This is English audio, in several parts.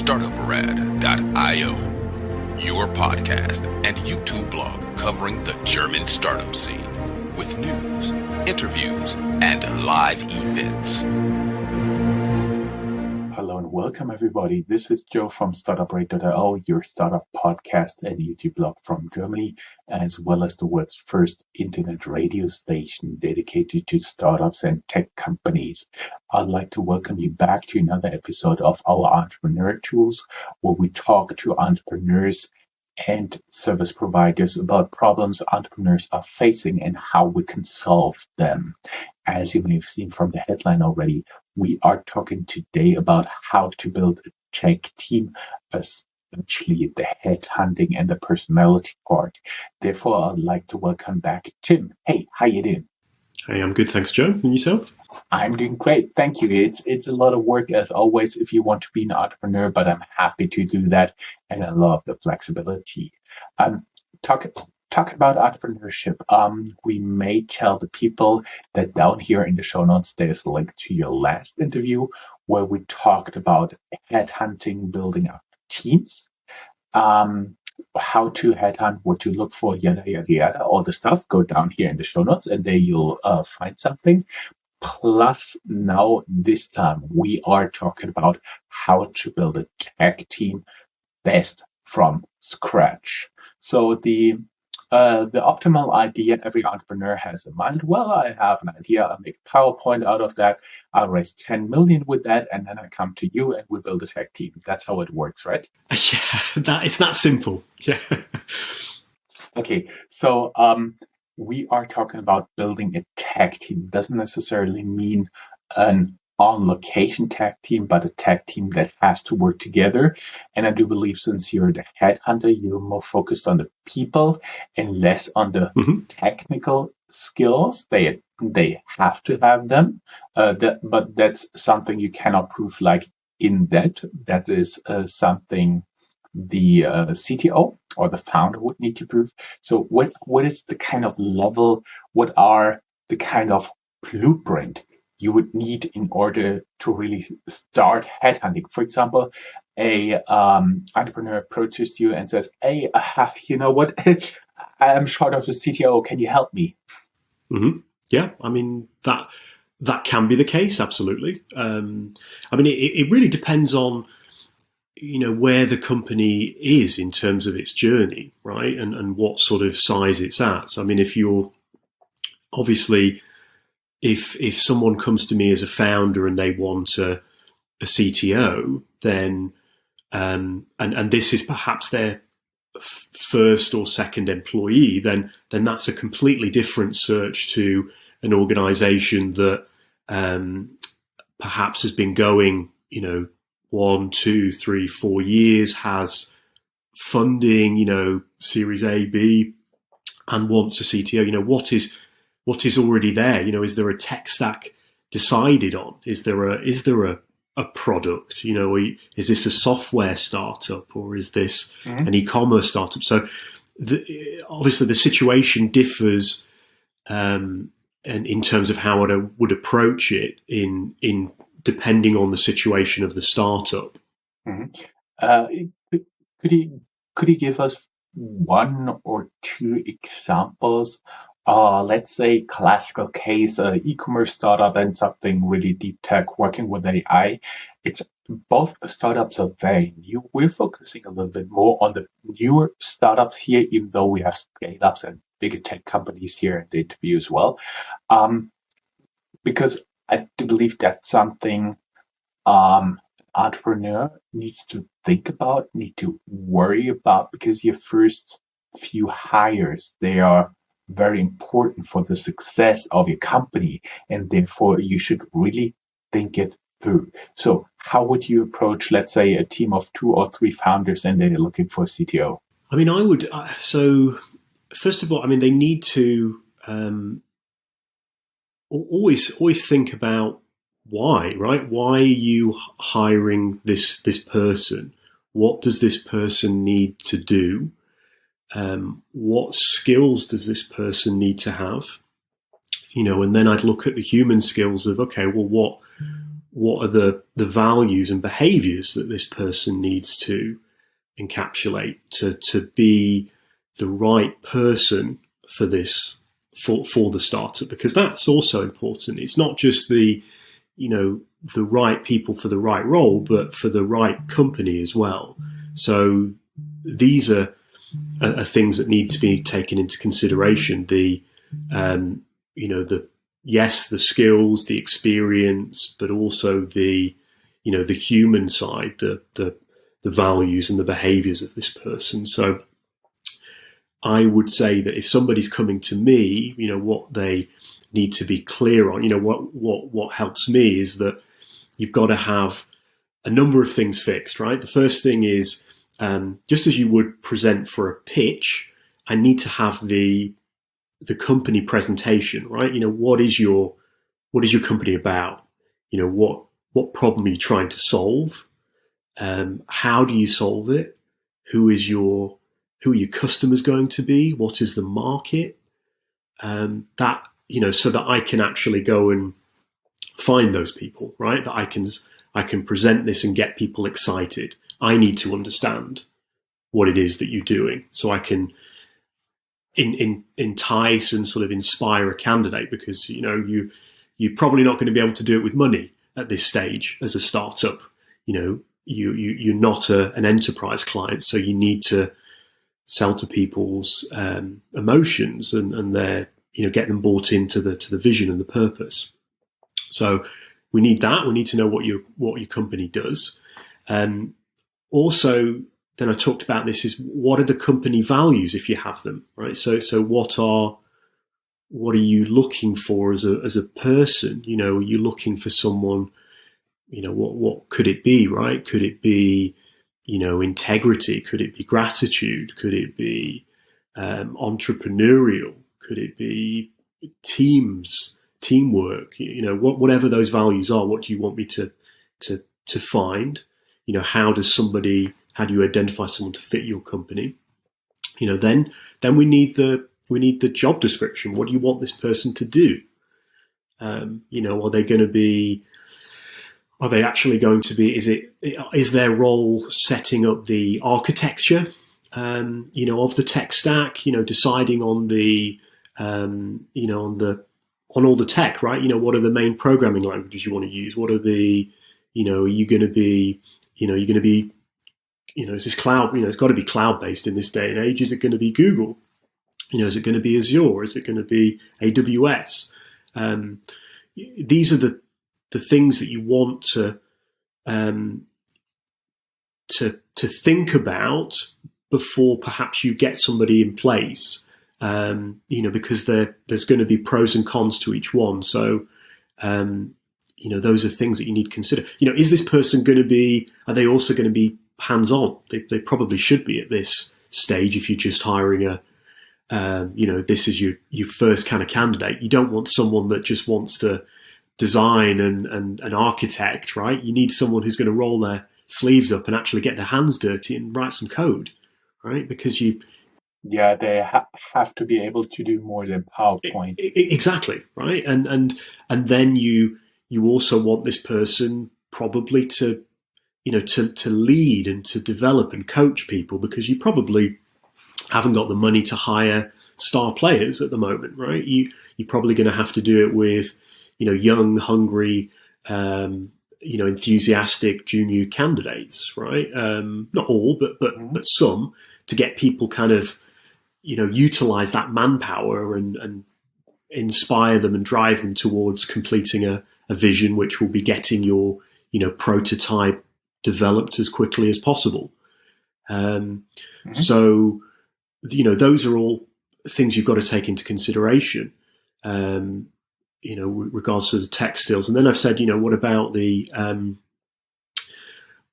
Startuprad.io, your podcast and YouTube blog covering the German startup scene with news, interviews, and live events. Hello and welcome everybody. This is Joe from Startuprad.io, your startup podcast and YouTube blog from Germany, as well as the world's first internet radio station dedicated to startups and tech companies. I'd like to welcome you back to another episode of our Entrepreneur Tools, where we talk to entrepreneurs and service providers about problems entrepreneurs are facing and how we can solve them. As you may have seen from the headline already, we are talking today about how to build a tech team, especially the headhunting and the personality part. Therefore, I'd like to welcome back Tim. Hey, how you doing? Hey, I'm good, thanks, Joe. And yourself? I'm doing great, thank you. It's a lot of work as always if you want to be an entrepreneur, but I'm happy to do that, and I love the flexibility. Talk about entrepreneurship. We may tell the people that down here in the show notes there's a link to your last interview where we talked about headhunting, building up teams, how to headhunt, what to look for, yada yada yada, all the stuff. Go down here in the show notes and there you'll find something. Plus, now this time we are talking about how to build a tech team best from scratch. So the optimal idea every entrepreneur has in mind. Well, I have an idea. I make a PowerPoint out of that. I'll raise 10 million with that, and then I come to you and we build a tech team. That's how it works, right? Yeah, it's that simple. Yeah. Okay, so we are talking about building a tech team. Doesn't necessarily mean an on-location tech team, but a tech team that has to work together. And I do believe since you're the headhunter, you're more focused on the people and less on the technical skills. They have to have them, but that's something you cannot prove like in that. That is something the CTO or the founder would need to prove. So what is the kind of level, what are the kind of blueprint you would need in order to really start headhunting? For example, a entrepreneur approaches you and says, hey, you know what, I'm short of a CTO, can you help me? Mm-hmm. Yeah, I mean, that can be the case, absolutely. I mean, it really depends on where the company is in terms of its journey, right? And what sort of size it's at. So, I mean, if someone comes to me as a founder and they want a CTO, then, and this is perhaps their first or second employee, then that's a completely different search to an organization that, perhaps has been going, 1, 2, 3, 4 years, has funding, Series A, B, and wants a CTO. What is already there? Is there a tech stack decided on? Is there a product? Is this a software startup or is this an e-commerce startup? So obviously the situation differs, and in terms of how I would approach it in depending on the situation of the startup. Could you give us 1 or 2 examples? Let's say classical case, e-commerce startup and something really deep tech working with AI. It's both startups are very new. We're focusing a little bit more on the newer startups here, even though we have scale-ups and bigger tech companies here in the interview as well. Because I do believe that's something entrepreneur needs to think about, need to worry about, because your first few hires, they are very important for the success of your company, and therefore you should really think it through. So how would you approach, let's say, a team of 2 or 3 founders and they're looking for a CTO? I mean, I would, so first of all, I mean, they need to always think about why, right? Why are you hiring this person? What does this person need to do? What skills does this person need to have? And then I'd look at the human skills of, okay, well, what are the values and behaviors that this person needs to encapsulate to be the right person for this, for the startup, because that's also important. It's not just the right people for the right role, but for the right company as well. So these are things that need to be taken into consideration. The skills, the experience, but also the human side, the values and the behaviors of this person. So I would say that if somebody's coming to me, what they need to be clear on, what helps me is that you've got to have a number of things fixed, right? The first thing is, just as you would present for a pitch, I need to have the company presentation, right? What is your company about? What problem are you trying to solve? How do you solve it? Who are your customers going to be? What is the market? So that I can actually go and find those people, right? That I can present this and get people excited. I need to understand what it is that you're doing, so I can entice and sort of inspire a candidate, because you're probably not going to be able to do it with money at this stage as a startup. You're not an enterprise client, so you need to sell to people's emotions and their get them bought into the vision and the purpose. So we need that. We need to know what your company does. Also, then I talked about this, is what are the company values if you have them, right? So what are you looking for as a person? Are you looking for someone? What could it be, right? Could it be integrity? Could it be gratitude? Could it be entrepreneurial? Could it be teamwork? Whatever those values are, what do you want me to find? How do you identify someone to fit your company? Then we need the job description. What do you want this person to do? Are they actually going to be, is their role setting up the architecture, of the tech stack, deciding on on all the tech, right? What are the main programming languages you want to use? What are the, are you going to be, is this cloud, it's got to be cloud-based in this day and age. Is it going to be Google? Is it going to be Azure? Is it going to be AWS? These are the things that you want to think about before perhaps you get somebody in place, because there's going to be pros and cons to each one. So, those are things that you need to consider. Is this person are they also going to be hands-on? They probably should be at this stage. If you're just hiring this is your first kind of candidate. You don't want someone that just wants to design and an architect, right? You need someone who's going to roll their sleeves up and actually get their hands dirty and write some code, right? Because they have to be able to do more than PowerPoint. Exactly, right? And then you also want this person probably to lead and to develop and coach people, because you probably haven't got the money to hire star players at the moment, right? You're probably going to have to do it with young, hungry, enthusiastic junior candidates, right? Not all, but some, to get people kind of, utilize that manpower and inspire them and drive them towards completing a vision, which will be getting your, prototype developed as quickly as possible. So, those are all things you've got to take into consideration. Regards to the tech skills. And then I've said, what about the,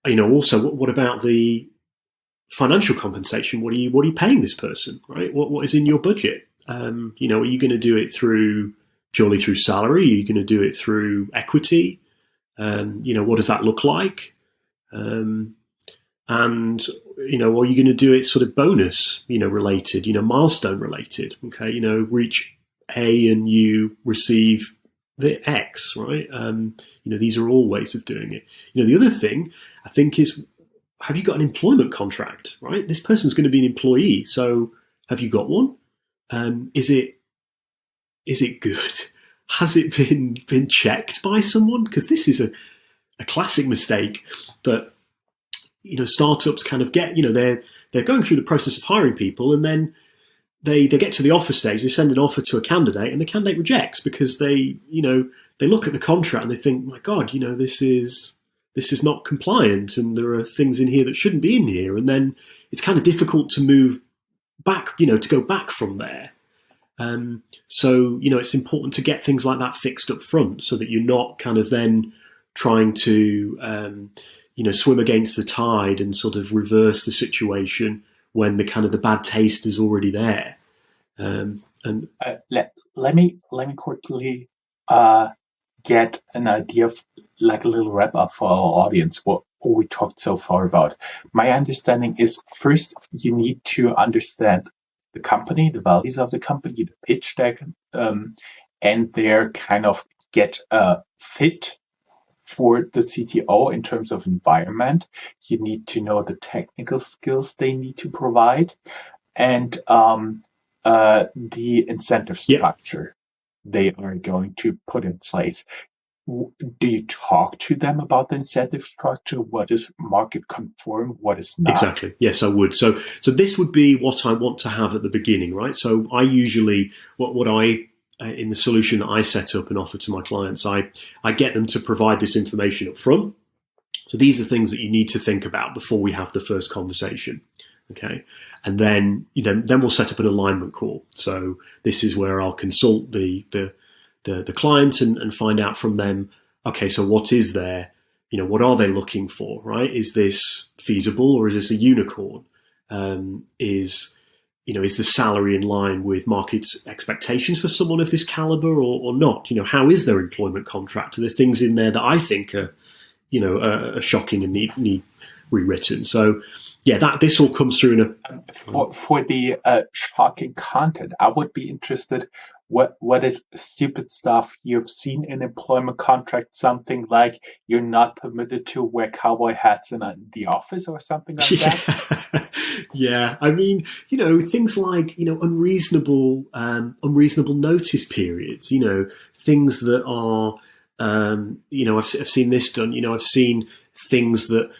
also what about the financial compensation? What are you paying this person, right? What is in your budget? Are you going to do it purely through salary? Are you going to do it through equity? What does that look like? And, are you going to do it sort of bonus, related, milestone related? Okay. Reach A and you receive the X, right? These are all ways of doing it. The other thing I think is, have you got an employment contract, right? This person's going to be an employee, so have you got one? Is it good? Has it been checked by someone? Because this is a classic mistake that startups kind of get. They're going through the process of hiring people, and then they get to the offer stage. They send an offer to a candidate, and the candidate rejects because they look at the contract and they think, my God, this is not compliant, and there are things in here that shouldn't be in here, and then it's kind of difficult to move back, to go back from there. So it's important to get things like that fixed up front, so that you're not kind of then trying to swim against the tide and sort of reverse the situation when the bad taste is already there. Let me quickly get an idea of like a little wrap up for our audience. What we talked so far about. My understanding is, first you need to understand the company, the values of the company, the pitch deck, and their kind of get a fit for the CTO in terms of environment. You need to know the technical skills they need to provide, and the incentive structure they are going to put in place. Do you talk to them about the incentive structure? What is market conform? What is not? Exactly. Yes, I would. So this would be what I want to have at the beginning, right? So I usually, what I in the solution that I set up and offer to my clients, I get them to provide this information up front. So these are things that you need to think about before we have the first conversation. Okay. And then, then we'll set up an alignment call. So this is where I'll consult the client and find out from them, okay, so what is there? What are they looking for, right? Is this feasible, or is this a unicorn? Is the salary in line with market expectations for someone of this caliber or not? How is their employment contract? Are there things in there that I think are shocking and need rewritten? So yeah, this all comes through in a... For the shocking content, I would be interested, what is stupid stuff you've seen in employment contract? Something like you're not permitted to wear cowboy hats in the office or something like that? Yeah, I mean, things like, unreasonable notice periods, things that are, I've seen this done, I've seen things that...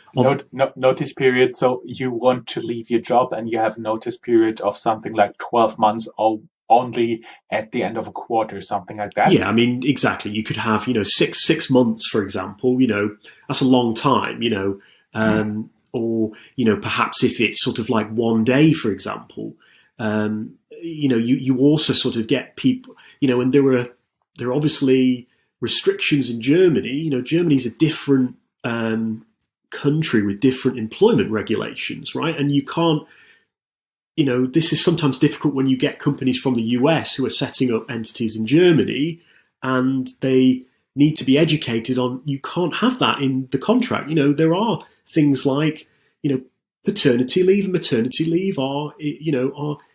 notice period, so you want to leave your job and you have notice period of something like 12 months or only at the end of a quarter, something like that? Yeah, I mean, exactly. You could have, 6 months, for example, that's a long time, or, perhaps if it's sort of like one day, for example, you also sort of get people, and there are obviously restrictions in Germany. Germany's a different country with different employment regulations, right? And you can't, this is sometimes difficult when you get companies from the US who are setting up entities in Germany, and they need to be educated on, you can't have that in the contract. There are things like, paternity leave and maternity leave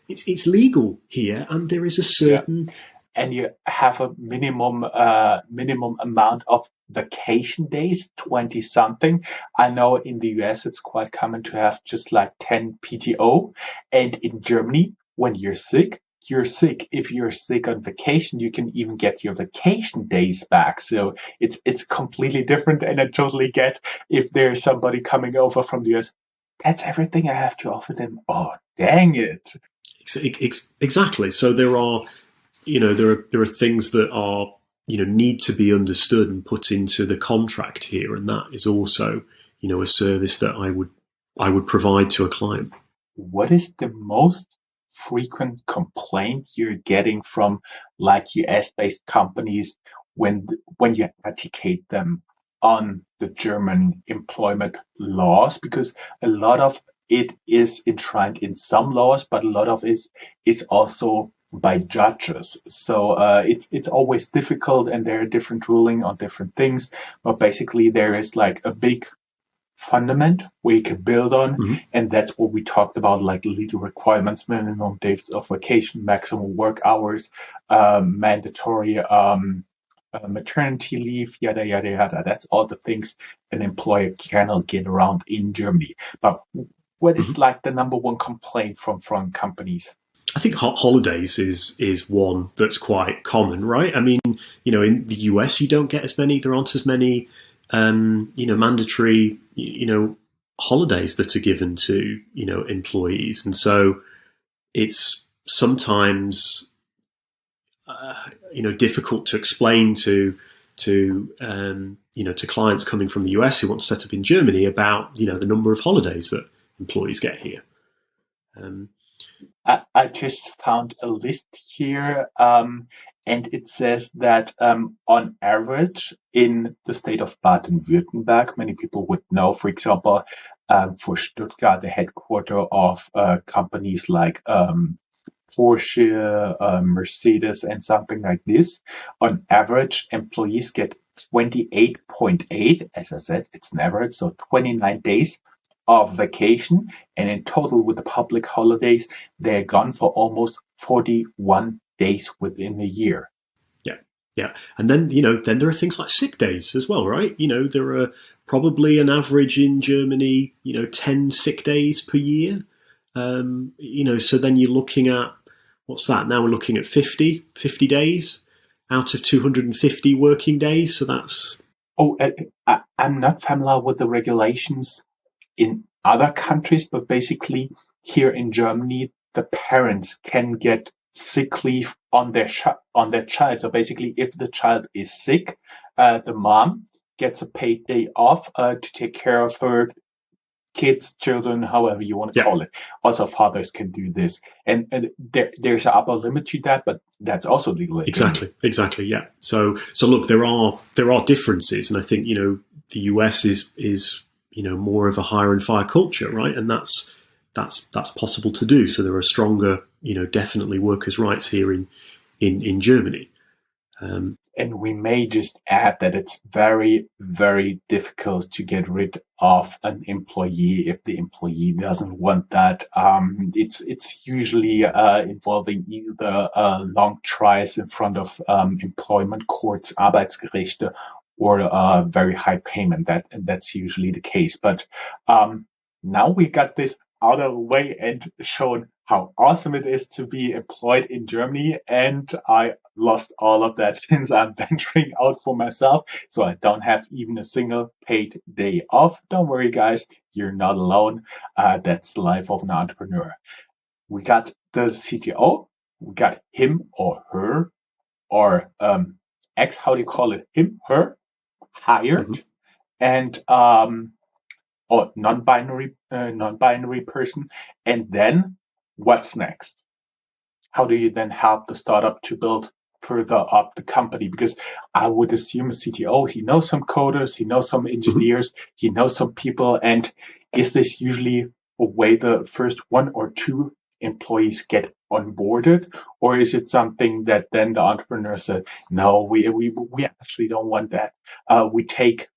it's legal here, and there is a certain... Yeah. And you have a minimum amount of vacation days, 20 something. I know in the US it's quite common to have just like 10 PTO. And in Germany, when you're sick, you're sick. If you're sick on vacation, you can even get your vacation days back. So it's completely different. And I totally get if there's somebody coming over from the US, that's everything I have to offer them. Oh, dang it. Exactly. So there are... there are things that are, need to be understood and put into the contract here. And that is also, a service that I would provide to a client. What is the most frequent complaint you're getting from like US-based companies when you educate them on the German employment laws? Because a lot of it is enshrined in some laws, but a lot of it is also by judges. So it's always difficult, and there are different ruling on different things. But basically, there is like a big fundament where you can build on, and that's what we talked about, like legal requirements, minimum days of vacation, maximum work hours, mandatory maternity leave, yada, yada, yada. That's all the things an employer cannot get around in Germany. But what is like the number one complaint from foreign companies? I think holidays is one that's quite common, right? I mean, in the US, you don't get as many. There aren't as many, mandatory, holidays that are given to, employees, and so it's sometimes, difficult to explain to clients coming from the US who want to set up in Germany about, the number of holidays that employees get here. I just found a list here, and it says that on average in the state of Baden-Württemberg, many people would know, for example, for Stuttgart, the headquarter of companies like Porsche, Mercedes, and something like this. On average, employees get 28.8, as I said, it's an average, so 29 days of vacation, and in total with the public holidays, they're gone for almost 41 days within a year. Yeah. And then, then there are things like sick days as well, right? There are probably an average in Germany, 10 sick days per year. So then you're looking at, what's that? Now we're looking at 50 days out of 250 working days. So that's... Oh, I'm not familiar with the regulations in other countries, but basically here in Germany, the parents can get sick leave on their child. So basically, if the child is sick, the mom gets a paid day off to take care of her kids, children, however you want to call it. Also, fathers can do this, and there's an upper limit to that, but that's also legal. Exactly. Yeah. So look, there are differences, and I think the US is more of a hire and fire culture, right? And that's possible to do. So there are stronger, definitely workers' rights here in Germany. And we may just add that it's very, very difficult to get rid of an employee if the employee doesn't want that. It's usually involving either long trials in front of employment courts, Arbeitsgerichte, or very high payment. That's usually the case. But now we got this out of the way and shown how awesome it is to be employed in Germany. And I lost all of that since I'm venturing out for myself. So I don't have even a single paid day off. Don't worry, guys. You're not alone. That's the life of an entrepreneur. We got the CTO. We got him or her or X, how do you call it? Him, her, hired, and or non-binary person. And then what's next? How do you then help the startup to build further up the company? Because I would assume a CTO, he knows some coders, he knows some engineers, he knows some people. And is this usually a way the first one or two employees get onboarded, or is it something that then the entrepreneur said, no, we actually don't want that. We take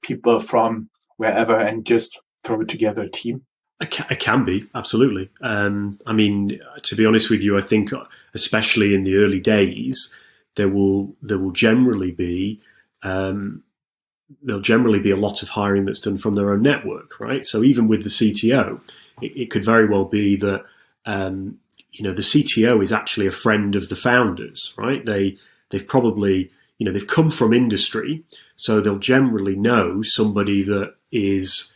people from wherever and just throw together a team? It can be, absolutely. I mean, to be honest with you, I think especially in the early days, there will generally be there'll generally be a lot of hiring that's done from their own network, right? So even with the CTO, it could very well be that the CTO is actually a friend of the founders, right? They've probably they've come from industry, so they'll generally know somebody that is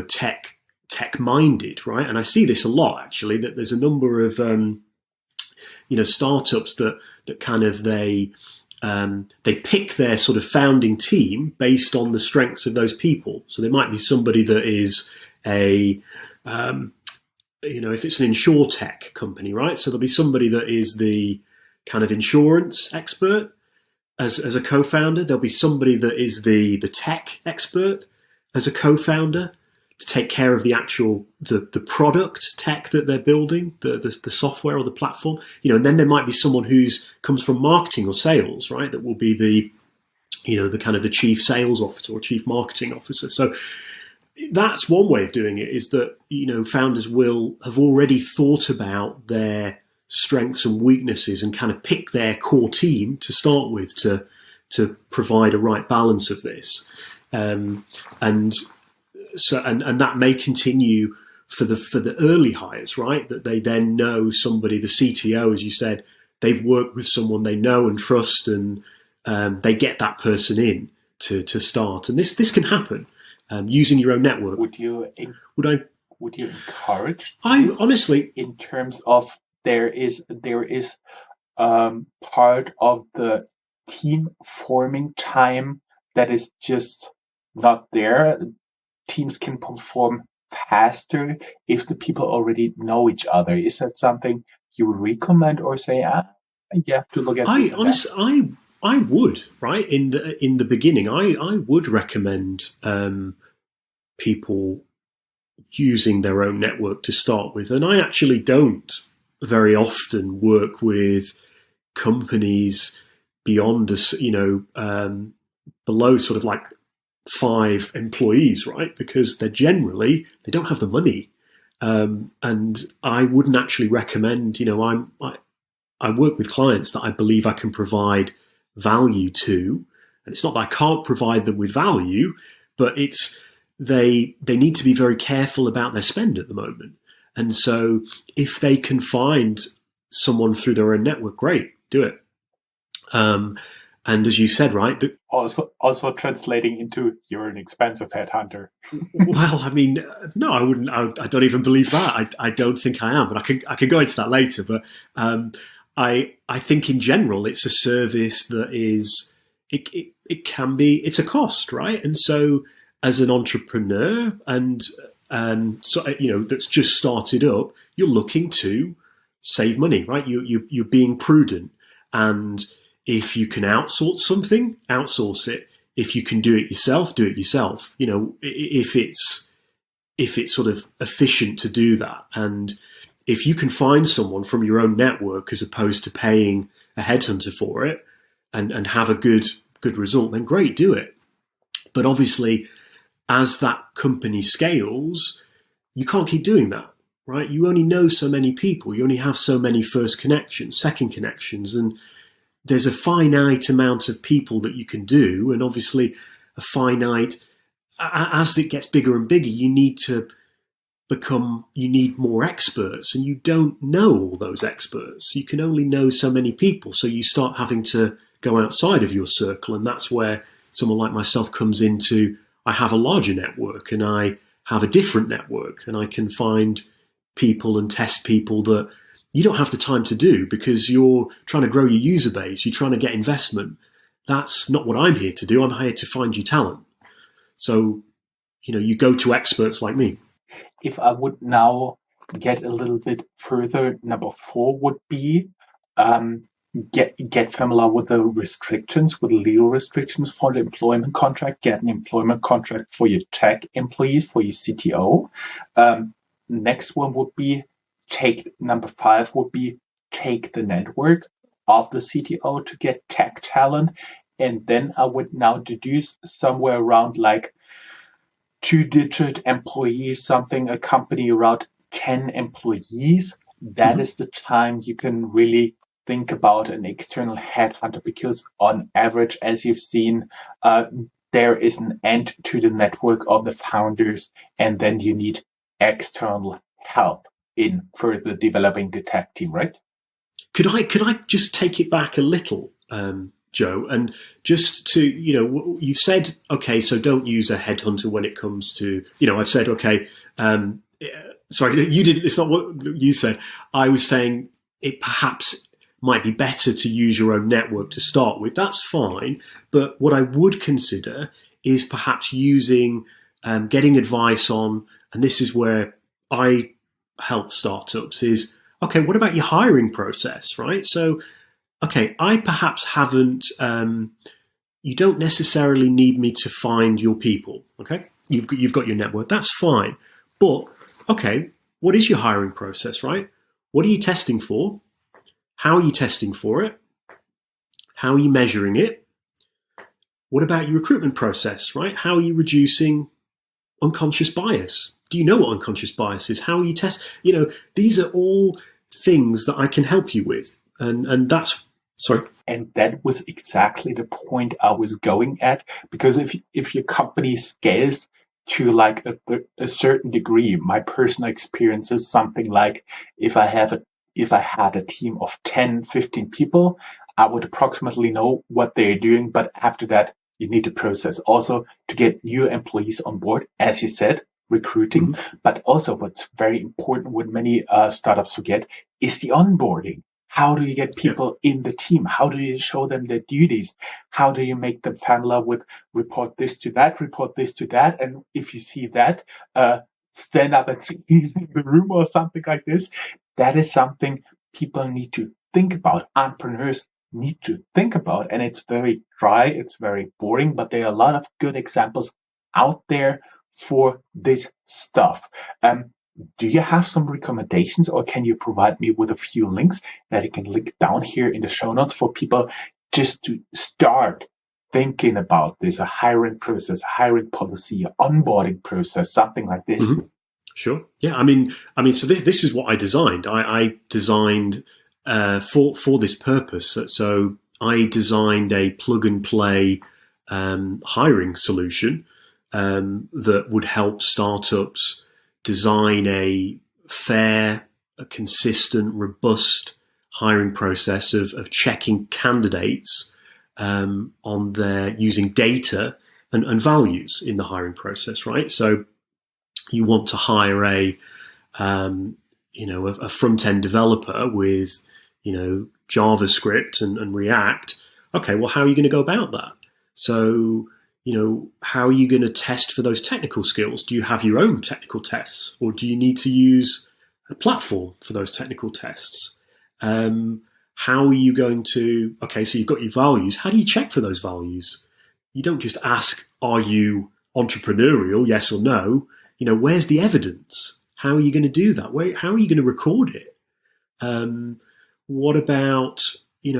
tech minded, right? And I see this a lot actually, that there's a number of startups that kind of they pick their sort of founding team based on the strengths of those people. So there might be somebody that is a if it's an insurtech company, right? So there'll be somebody that is the kind of insurance expert as a co-founder. There'll be somebody that is the tech expert as a co-founder to take care of the actual the product tech that they're building, the software or the platform. And then there might be someone who's comes from marketing or sales, right? That will be the kind of the chief sales officer or chief marketing officer. So that's one way of doing it, is that, founders will have already thought about their strengths and weaknesses and kind of pick their core team to start with to to provide a right balance of this, and that may continue for the early hires, right? That they then know somebody, the CTO, as you said, they've worked with someone they know and trust, and they get that person in to start. And this can happen using your own network. Would you encourage? I honestly, in terms of there is part of the team forming time that is just not there. Teams can perform faster if the people already know each other. Is that something you would recommend, or say, you have to look at this? I would, right? In the beginning, I would recommend people using their own network to start with. And I actually don't very often work with companies beyond us, below sort of like 5 employees, right? Because they don't have the money. And I wouldn't actually recommend, I work with clients that I believe I can provide value to. And it's not that I can't provide them with value, but it's, they need to be very careful about their spend at the moment. And so if they can find someone through their own network, great, do it. And as you said, right? Also translating into, you're an expensive headhunter. Well, I mean, no, I wouldn't. I don't even believe that. I don't think I am, but I can go into that later. But I think in general, it's a service that is, it can be, it's a cost, right? And so as an entrepreneur and so, that's just started up, you're looking to save money, right? You're being prudent. And if you can outsource something, outsource it. If you can do it yourself, do it yourself. If it's sort of efficient to do that. And if you can find someone from your own network as opposed to paying a headhunter for it and have a good result, then great, do it. But obviously, as that company scales, you can't keep doing that, right? You only know so many people. You only have so many first connections, second connections, and there's a finite amount of people that you can do. And obviously as it gets bigger and bigger, you need more experts, and you don't know all those experts. You can only know so many people. So you start having to go outside of your circle. And that's where someone like myself comes into, I have a larger network and I have a different network, and I can find people and test people that you don't have the time to do because you're trying to grow your user base. You're trying to get investment. That's not what I'm here to do. I'm here to find you talent. So, you go to experts like me. If I would now get a little bit further, number 4 would be get familiar with the restrictions, with the legal restrictions for the employment contract. Get an employment contract for your tech employees, for your CTO. Next one would be number 5 would be take the network of the CTO to get tech talent. And then I would now deduce somewhere around like 2-digit employees, a company around 10 employees. That is the time you can really think about an external headhunter, because on average, as you've seen, there is an end to the network of the founders, and then you need external help in further developing the tech team, right? Could I just take it back a little, Joe, and just to, you've said, okay, so don't use a headhunter when it comes to, I've said, okay, sorry, you didn't, it's not what you said. I was saying it perhaps might be better to use your own network to start with. That's fine. But what I would consider is perhaps using, getting advice on, and this is where I help startups, is, okay, what about your hiring process, right? So, okay, I perhaps haven't, you don't necessarily need me to find your people, okay? You've got your network, that's fine. But, okay, what is your hiring process, right? What are you testing for? How are you testing for it? How are you measuring it? What about your recruitment process, right? How are you reducing unconscious bias? Do you know what unconscious bias is? How are you these are all things that I can help you with. And that's, sorry. And that was exactly the point I was going at, because if your company scales to like a certain degree, my personal experience is something like if I had a team of 10, 15 people, I would approximately know what they're doing. But after that, you need to process also to get new employees on board, as you said, recruiting. Mm-hmm. But also what's very important, what many startups forget, is the onboarding. How do you get people in the team? How do you show them their duties? How do you make them familiar with report this to that, report this to that? And if you see that, stand up and sing in the room or something like this. That is something people need to think about. Entrepreneurs need to think about. And it's very dry, it's very boring, but there are a lot of good examples out there for this stuff. Do you have some recommendations, or can you provide me with a few links that I can link down here in the show notes for people just to start thinking about this, a hiring process, hiring policy, onboarding process, something like this? Mm-hmm. Sure. Yeah. I mean, so this is what I designed. I designed for this purpose. So I designed a plug and play hiring solution that would help startups design a fair, a consistent, robust hiring process of checking candidates on their using data and values in the hiring process, right? So you want to hire a front end developer with JavaScript and React. Okay, well, how are you going to go about that? So how are you going to test for those technical skills? Do you have your own technical tests, or do you need to use a platform for those technical tests? How are you going to? Okay, so you've got your values. How do you check for those values? You don't just ask, "Are you entrepreneurial? Yes or no?" Where's the evidence? How are you going to do that? How are you going to record it? What about,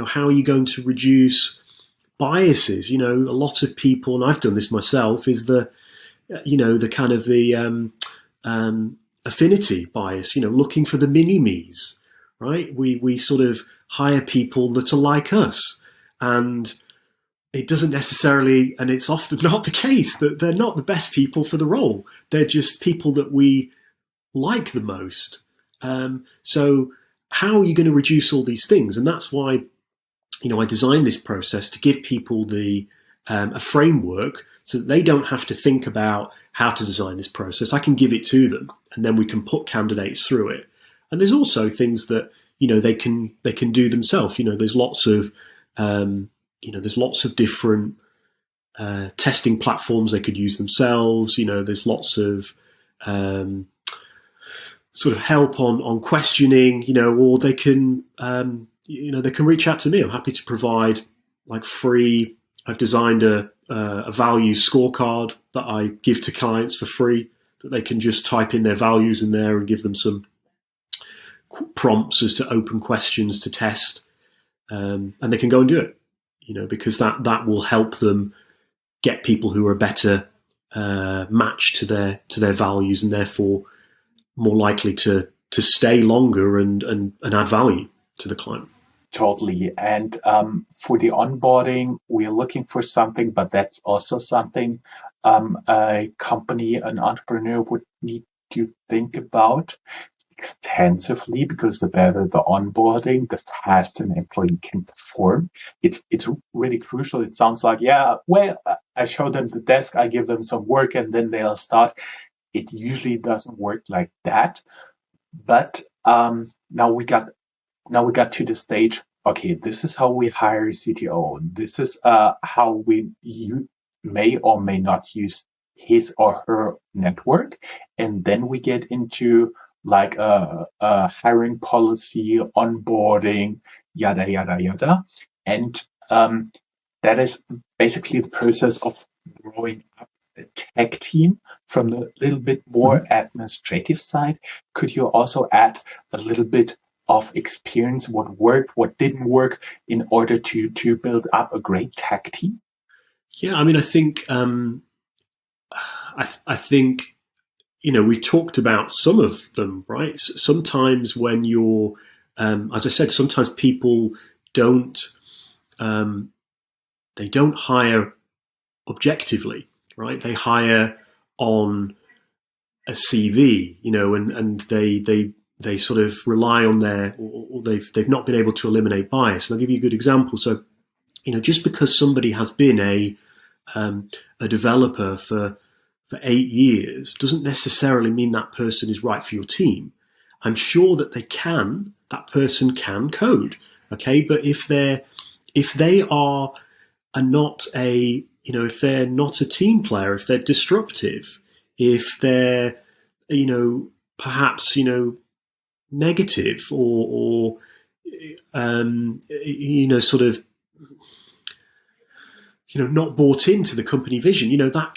how are you going to reduce biases? A lot of people, and I've done this myself, is the kind of the affinity bias, looking for the mini-me's, right? We sort of hire people that are like us, and it doesn't necessarily, and it's often not the case, that they're not the best people for the role. They're just people that we like the most. So how are you going to reduce all these things? And that's why, I designed this process to give people a framework so that they don't have to think about how to design this process. I can give it to them, and then we can put candidates through it. And there's also things that, they can do themselves. There's lots of, there's lots of different testing platforms they could use themselves. There's lots of sort of help on questioning, or they can, they can reach out to me. I'm happy to provide like free. I've designed a values scorecard that I give to clients for free, that they can just type in their values in there and give them some prompts as to open questions to test, and they can go and do it. Because that will help them get people who are a better match to their values, and therefore more likely to stay longer and add value to the client. Totally. And for the onboarding, we're looking for something, but that's also something a company, an entrepreneur would need to think about extensively, because the better the onboarding, the faster an employee can perform. It's really crucial. It sounds like, I show them the desk, I give them some work, and then they'll start. It usually doesn't work like that. But now we got to the stage. Okay, this is how we hire a CTO. This is how you may or may not use his or her network, and then we get into like a hiring policy, onboarding, yada yada yada, and that is basically the process of growing up a tech team from the little bit more administrative side. Could you also add a little bit of experience, what worked, what didn't work, in order to build up a great tech team? Yeah, I mean, I think I think we've talked about some of them, right? Sometimes when you're, as I said, sometimes people don't they don't hire objectively, right? They hire on a CV, and they sort of rely on or they've not been able to eliminate bias. And I'll give you a good example. So, just because somebody has been a developer for 8 years doesn't necessarily mean that person is right for your team. I'm sure that that person can code, okay? But if they are not if they're not a team player, if they're disruptive, if they're, perhaps, negative or sort of, not bought into the company vision, that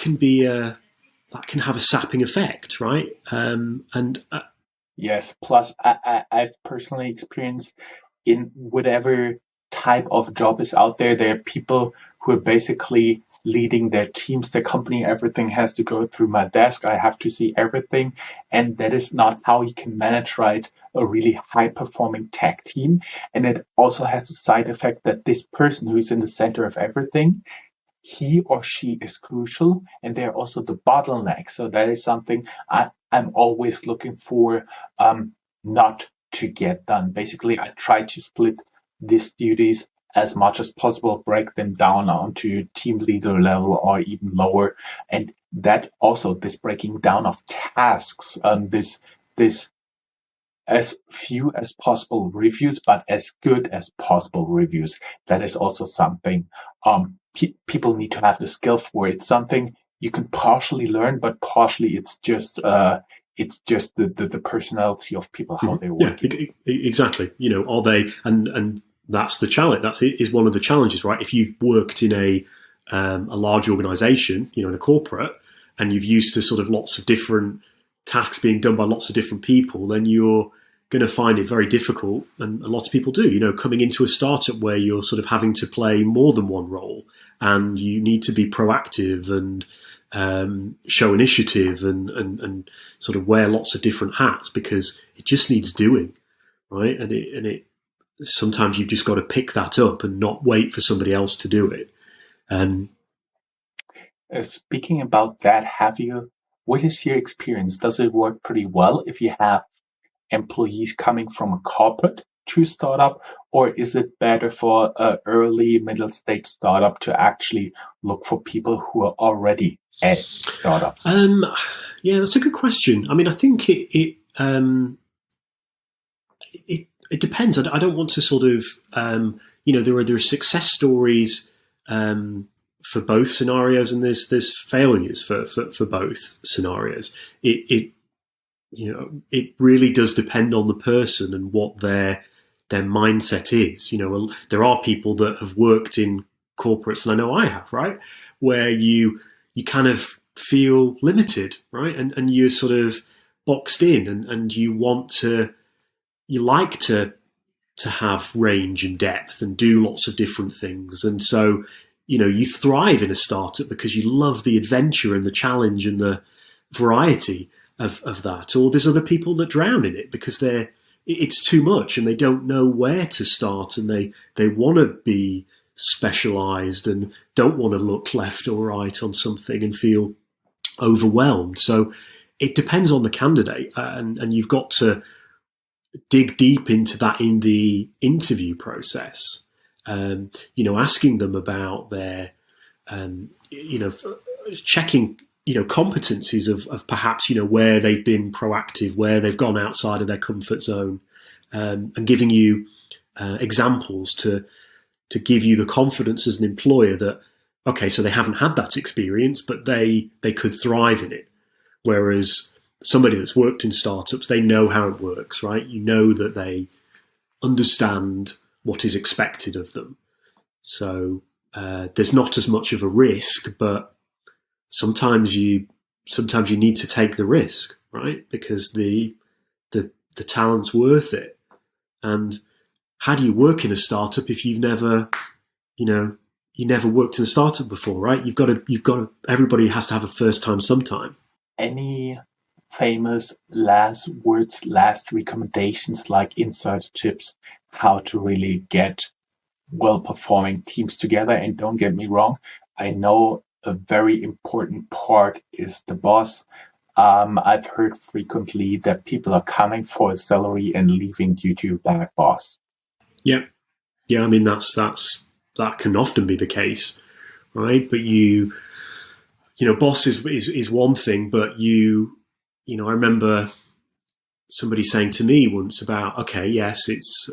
can have a sapping effect, right? Yes. Plus, I've personally experienced in whatever type of job is out there, there are people who are basically leading their teams, their company. Everything has to go through my desk. I have to see everything. And that is not how you can manage, right, a really high performing tech team. And it also has the side effect that this person who's in the center of everything, he or she is crucial, and they're also the bottleneck. So that is something I'm always looking for not to get done. Basically, I try to split these duties as much as possible, break them down onto team leader level or even lower. And that also, this breaking down of tasks, this as few as possible reviews, but as good as possible reviews. That is also something people need to have the skill for. It's something you can partially learn, but partially it's just the personality of people, how they work. Yeah, exactly. Are they, and that's the challenge. Is one of the challenges, right? If you've worked in a large organization, in a corporate, and you've used to sort of lots of different tasks being done by lots of different people, then you're going to find it very difficult, and lots of people do, coming into a startup where you're sort of having to play more than one role, and you need to be proactive and show initiative and sort of wear lots of different hats, because it just needs doing, right? And it sometimes you've just got to pick that up and not wait for somebody else to do it. Speaking about that, what is your experience? Does it work pretty well if you have employees coming from a corporate to startup, or is it better for an early middle stage startup to actually look for people who are already at startups? Yeah, that's a good question. I mean, I think it depends. I don't want to sort of there are success stories for both scenarios, and there's failures for both scenarios. It really does depend on the person and what their mindset is. There are people that have worked in corporates, and I know I have, right, where you kind of feel limited, right, and you're sort of boxed in, and you like to have range and depth and do lots of different things, and so you thrive in a startup because you love the adventure and the challenge and the variety of that. Or there's other people that drown in it because it's too much and they don't know where to start, and they want to be specialized and don't want to look left or right on something and feel overwhelmed. So it depends on the candidate, and you've got to dig deep into that in the interview process. Asking them about their, checking, competencies of perhaps, where they've been proactive, where they've gone outside of their comfort zone, and giving you examples to give you the confidence as an employer that, okay, so they haven't had that experience, but they could thrive in it. Whereas somebody that's worked in startups, they know how it works, right? That they understand what is expected of them. So there's not as much of a risk, but sometimes you need to take the risk, right? Because the talent's worth it. And how do you work in a startup if you've never, you never worked in a startup before, right? You've got to, everybody has to have a first time sometime. Any famous last words, last recommendations, like insider tips, how to really get well-performing teams together. And don't get me wrong, I know a very important part is the boss. I've heard frequently that people are coming for a salary and leaving due to a bad boss. Yeah. I mean, that can often be the case, right? But boss is one thing, but I remember somebody saying to me once about, okay, yes, it's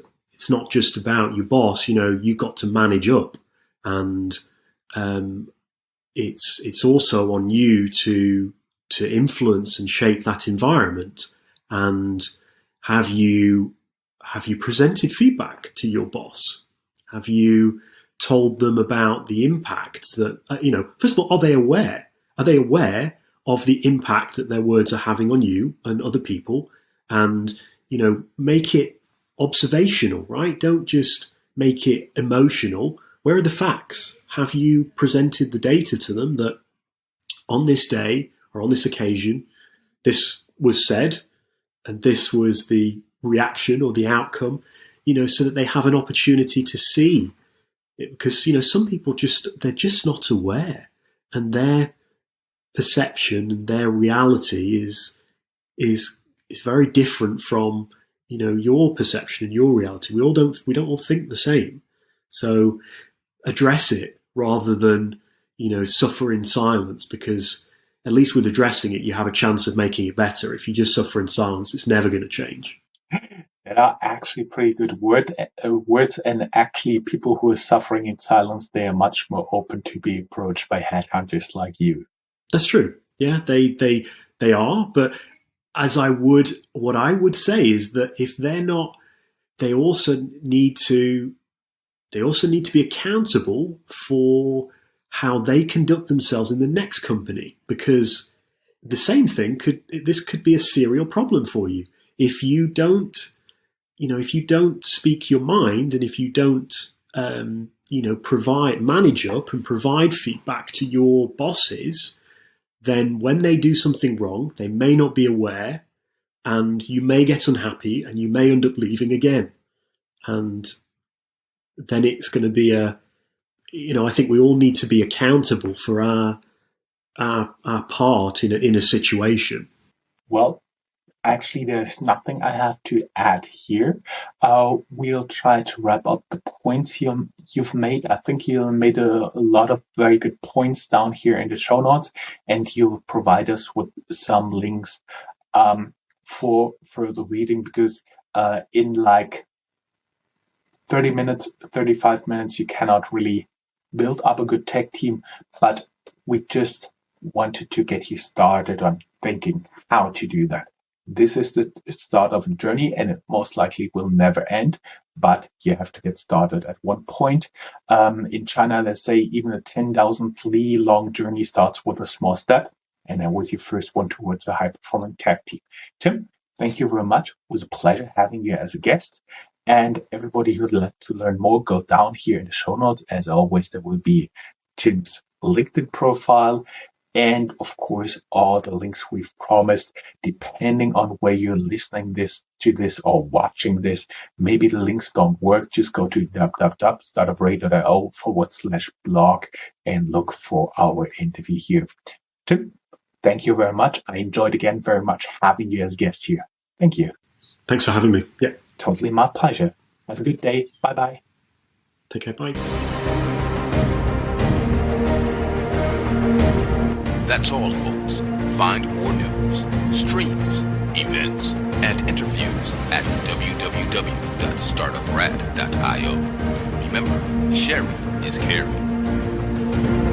not just about your boss. You've got to manage up, and it's also on you to influence and shape that environment. And have you presented feedback to your boss? Have you told them about the impact that, first of all, are they aware? Are they aware of the impact that their words are having on you and other people? And, make it observational, right? Don't just make it emotional. Where are the facts? Have you presented the data to them that on this day or on this occasion, this was said and this was the reaction or the outcome, so that they have an opportunity to see it? Because, some people they're just not aware, and their perception and their reality is very different from, your perception and your reality. We don't all think the same. So address it rather than, suffer in silence, because at least with addressing it, you have a chance of making it better. If you just suffer in silence, it's never going to change. That are actually pretty good words, and actually people who are suffering in silence, they are much more open to be approached by headhunters like you. That's true. Yeah, they are. But what I would say is that if they're not, they also need to be accountable for how they conduct themselves in the next company, because the same thing could be a serial problem for you if you don't speak your mind, and if you don't manage up and provide feedback to your bosses. Then when they do something wrong, they may not be aware, and you may get unhappy, and you may end up leaving again. And then it's going to be I think we all need to be accountable for our part in a situation. Well, actually, there's nothing I have to add here. We'll try to wrap up the points you've made. I think you made a lot of very good points down here in the show notes, and you'll provide us with some links for further reading, because in like 30 minutes, 35 minutes, you cannot really build up a good tech team, but we just wanted to get you started on thinking how to do that. This is the start of a journey, and it most likely will never end, but you have to get started at one point. In China, they say even a 10,000 li long journey starts with a small step, and that was your first one towards a high-performing tech team. Tim, thank you very much. It was a pleasure having you as a guest. And everybody who'd like to learn more, go down here in the show notes. As always, there will be Tim's LinkedIn profile, and of course, all the links we've promised, depending on where you're listening to this or watching this. Maybe the links don't work. Just go to Startuprad.io/blog and look for our interview here. Tim, thank you very much. I enjoyed again very much having you as a guest here. Thank you. Thanks for having me. Yeah. Totally my pleasure. Have a good day. Bye-bye. Take care. Bye. That's all, folks. Find more news, streams, events, and interviews at www.startuprad.io. Remember, sharing is caring.